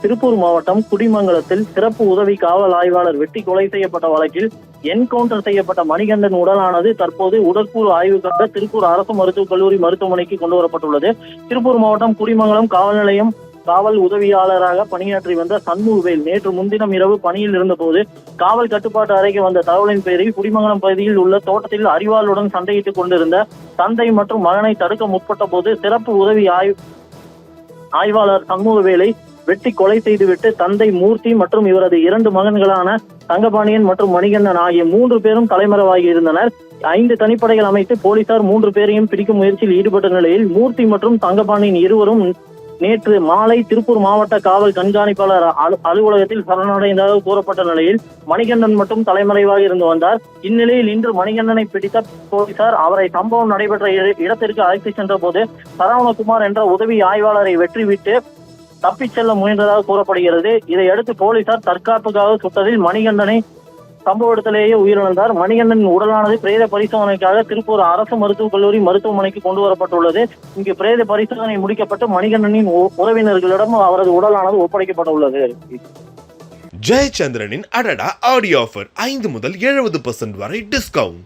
திருப்பூர் மாவட்டம் குடிமங்கலத்தில் சிறப்பு உதவி காவல் ஆய்வாளர் வெட்டி கொலை செய்யப்பட்ட வழக்கில் என்கவுண்டர் செய்யப்பட்ட மணிகண்டன் உடலானது தற்போது உடற்கூறு ஆய்வுக்காக திருப்பூர் அரசு மருத்துவக் கல்லூரி மருத்துவமனைக்கு கொண்டு வரப்பட்டுள்ளது. திருப்பூர் மாவட்டம் குடிமங்கலம் காவல் நிலையம் காவல் உதவியாளராக பணியாற்றி வந்த சண்முகவேல் நேற்று முன்தினம் இரவு பணியில் இருந்தபோது காவல் கட்டுப்பாட்டு அறைக்கு வந்த தகவலின் பேரில் குடிமங்கலம் பகுதியில் உள்ள தோட்டத்தில் அரிவாளுடன் சண்டையிட்டுக் கொண்டிருந்த தந்தை மற்றும் மகனை தடுக்க முற்பட்ட போது சிறப்பு உதவி ஆய்வாளர் சண்முகவேலை வெட்டி கொலை செய்துவிட்டு தந்தை மூர்த்தி மற்றும் இவரது 2 மகன்களான தங்கபாண்டியன் மற்றும் மணிகண்டன் ஆகிய 3 பேரும் தலைமறைவாகி இருந்தனர். 5 தனிப்படைகள் அமைத்து போலீசார் 3 பேரையும் பிடிக்கும் முயற்சியில் ஈடுபட்ட நிலையில் மூர்த்தி மற்றும் தங்கபாண்டியன் இருவரும் நேற்று மாலை திருப்பூர் மாவட்ட காவல் கண்காணிப்பாளர் அலுவலகத்தில் சரணடைந்ததாக கூறப்பட்ட நிலையில் மணிகண்டன் மட்டும் தலைமறைவாக இருந்து வந்தார். இந்நிலையில் இன்று மணிகண்டனை பிடித்த போலீசார் அவரை சம்பவம் நடைபெற்ற இடத்திற்கு அழைத்து சென்ற போது சரவணகுமார் என்ற உதவி ஆய்வாளரை வெற்றிவிட்டு தப்பிச் செல்ல முயன்றதாக கூறப்படுகிறது. இதையடுத்து போலீசார் தற்காப்புக்காக சுட்டதில் மணிகண்டனை சம்பவ இடத்திலேயே உயிரிழந்தார். மணிகண்டனின் உடலானது பிரேத பரிசோதனைக்காக திருப்பூர் அரசு மருத்துவக் கல்லூரி மருத்துவமனைக்கு கொண்டு வரப்பட்டுள்ளது. இங்கு பிரேத பரிசோதனை முடிக்கப்பட்டு மணிகண்டனின் உறவினர்களிடம் அவரது உடலானது ஒப்படைக்கப்பட்டுள்ளது. ஜெயச்சந்திரனின் அடடா ஆடியோ ஆஃபர் 5 முதல் 70% வரை டிஸ்கவுண்ட்.